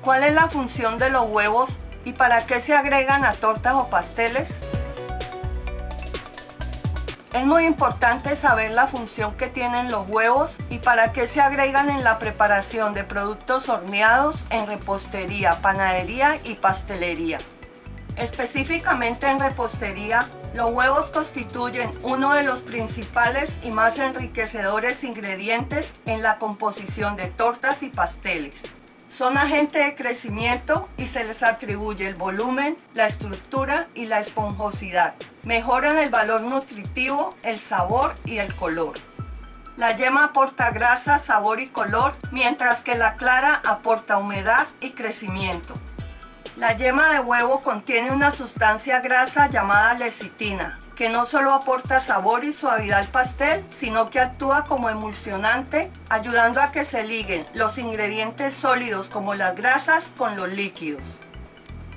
¿Cuál es la función de los huevos y para qué se agregan a tortas o pasteles? Es muy importante saber la función que tienen los huevos y para qué se agregan en la preparación de productos horneados en repostería, panadería y pastelería. Específicamente en repostería, los huevos constituyen uno de los principales y más enriquecedores ingredientes en la composición de tortas y pasteles. Son agentes de crecimiento y se les atribuye el volumen, la estructura y la esponjosidad. Mejoran el valor nutritivo, el sabor y el color. La yema aporta grasa, sabor y color, mientras que la clara aporta humedad y crecimiento. La yema de huevo contiene una sustancia grasa llamada lecitina, que no solo aporta sabor y suavidad al pastel, sino que actúa como emulsionante, ayudando a que se liguen los ingredientes sólidos como las grasas con los líquidos.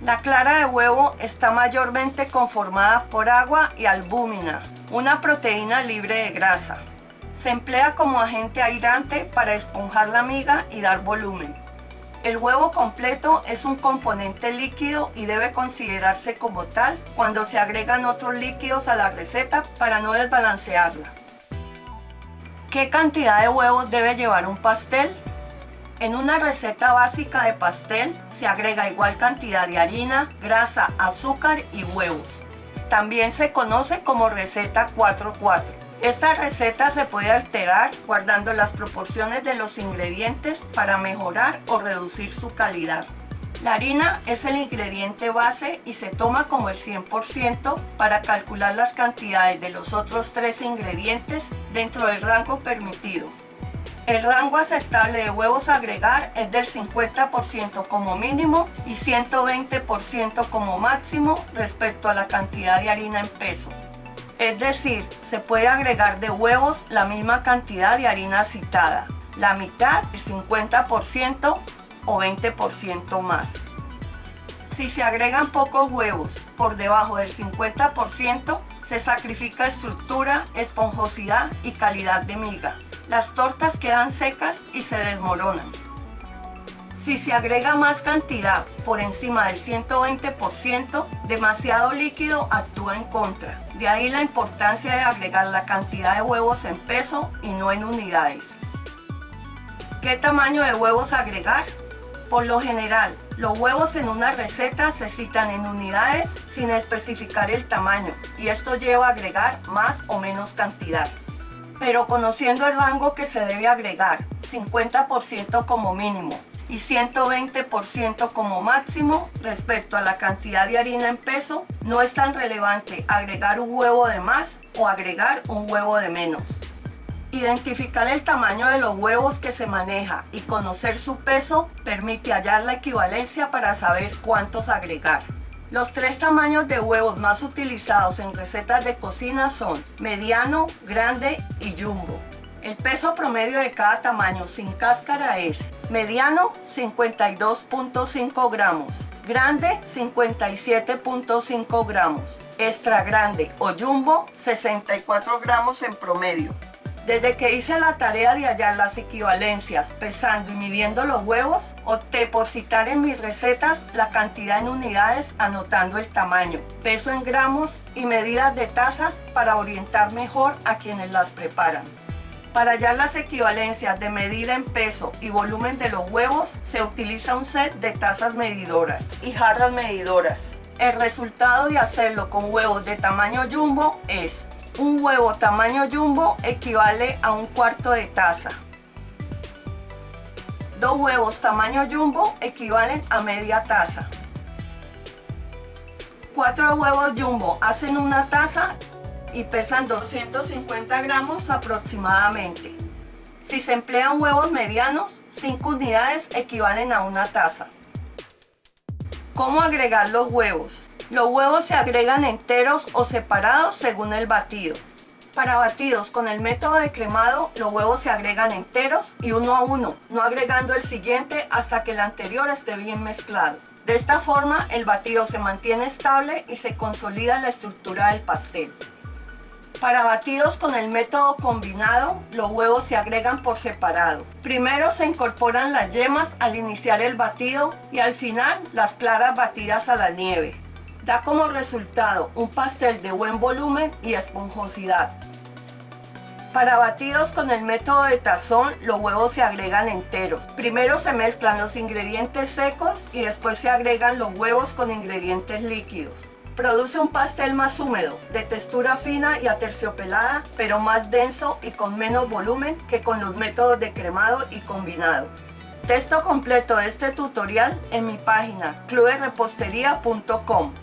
La clara de huevo está mayormente conformada por agua y albúmina, una proteína libre de grasa. Se emplea como agente aireante para esponjar la miga y dar volumen. El huevo completo es un componente líquido y debe considerarse como tal cuando se agregan otros líquidos a la receta para no desbalancearla. ¿Qué cantidad de huevos debe llevar un pastel? En una receta básica de pastel se agrega igual cantidad de harina, grasa, azúcar y huevos. También se conoce como receta 4-4. Esta receta se puede alterar guardando las proporciones de los ingredientes para mejorar o reducir su calidad. La harina es el ingrediente base y se toma como el 100% para calcular las cantidades de los otros 3 ingredientes dentro del rango permitido. El rango aceptable de huevos a agregar es del 50% como mínimo y 120% como máximo respecto a la cantidad de harina en peso. Es decir, se puede agregar de huevos la misma cantidad de harina citada, la mitad, el 50% o 20% más. Si se agregan pocos huevos por debajo del 50%, se sacrifica estructura, esponjosidad y calidad de miga. Las tortas quedan secas y se desmoronan. Si se agrega más cantidad por encima del 120%, demasiado líquido actúa en contra. De ahí la importancia de agregar la cantidad de huevos en peso y no en unidades. ¿Qué tamaño de huevos agregar? Por lo general, los huevos en una receta se citan en unidades sin especificar el tamaño y esto lleva a agregar más o menos cantidad. Pero conociendo el rango que se debe agregar, 50% como mínimo y 120% como máximo respecto a la cantidad de harina en peso, no es tan relevante agregar un huevo de más o agregar un huevo de menos. Identificar el tamaño de los huevos que se maneja y conocer su peso permite hallar la equivalencia para saber cuántos agregar. Los 3 tamaños de huevos más utilizados en recetas de cocina son mediano, grande y jumbo. El peso promedio de cada tamaño sin cáscara es mediano 52.5 gramos, grande 57.5 gramos, extra grande o jumbo 64 gramos en promedio. Desde que hice la tarea de hallar las equivalencias pesando y midiendo los huevos, opté por citar en mis recetas la cantidad en unidades anotando el tamaño, peso en gramos y medidas de tazas para orientar mejor a quienes las preparan. Para hallar las equivalencias de medida en peso y volumen de los huevos, se utiliza un set de tazas medidoras y jarras medidoras. El resultado de hacerlo con huevos de tamaño jumbo es: un huevo tamaño jumbo equivale a 1/4 de taza. 2 huevos tamaño jumbo equivalen a media taza. 4 huevos jumbo hacen una taza y pesan 250 gramos aproximadamente. Si se emplean huevos medianos, 5 unidades equivalen a una taza. ¿Cómo agregar los huevos? Los huevos se agregan enteros o separados según el batido. Para batidos con el método de cremado, los huevos se agregan enteros y uno a uno, no agregando el siguiente hasta que el anterior esté bien mezclado. De esta forma, el batido se mantiene estable y se consolida la estructura del pastel. Para batidos con el método combinado, los huevos se agregan por separado. Primero se incorporan las yemas al iniciar el batido y al final las claras batidas a la nieve. Da como resultado un pastel de buen volumen y esponjosidad. Para batidos con el método de tazón, los huevos se agregan enteros. Primero se mezclan los ingredientes secos y después se agregan los huevos con ingredientes líquidos. Produce un pastel más húmedo, de textura fina y aterciopelada, pero más denso y con menos volumen que con los métodos de cremado y combinado. Texto completo de este tutorial en mi página clubderepostería.com.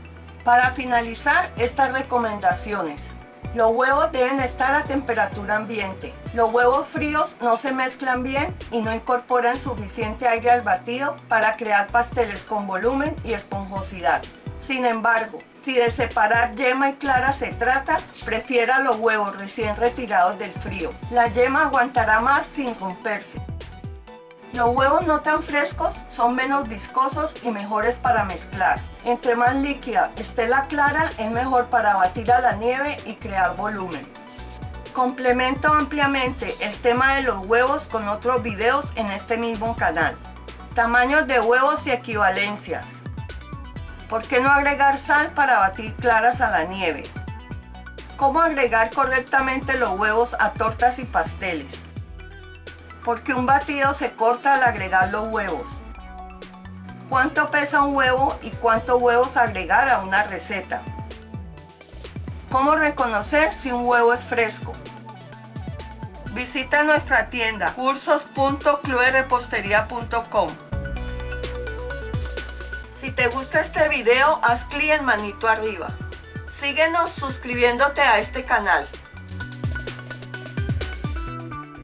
Para finalizar, estas recomendaciones. Los huevos deben estar a temperatura ambiente. Los huevos fríos no se mezclan bien y no incorporan suficiente aire al batido para crear pasteles con volumen y esponjosidad. Sin embargo, si de separar yema y clara se trata, prefiera los huevos recién retirados del frío. La yema aguantará más sin romperse. Los huevos no tan frescos son menos viscosos y mejores para mezclar. Entre más líquida esté la clara, es mejor para batir a la nieve y crear volumen. Complemento ampliamente el tema de los huevos con otros videos en este mismo canal. Tamaños de huevos y equivalencias. ¿Por qué no agregar sal para batir claras a la nieve? ¿Cómo agregar correctamente los huevos a tortas y pasteles? ¿Por qué un batido se corta al agregar los huevos? ¿Cuánto pesa un huevo y cuántos huevos agregar a una receta? ¿Cómo reconocer si un huevo es fresco? Visita nuestra tienda cursos.clubderepostería.com. Si te gusta este video, haz clic en manito arriba. Síguenos suscribiéndote a este canal.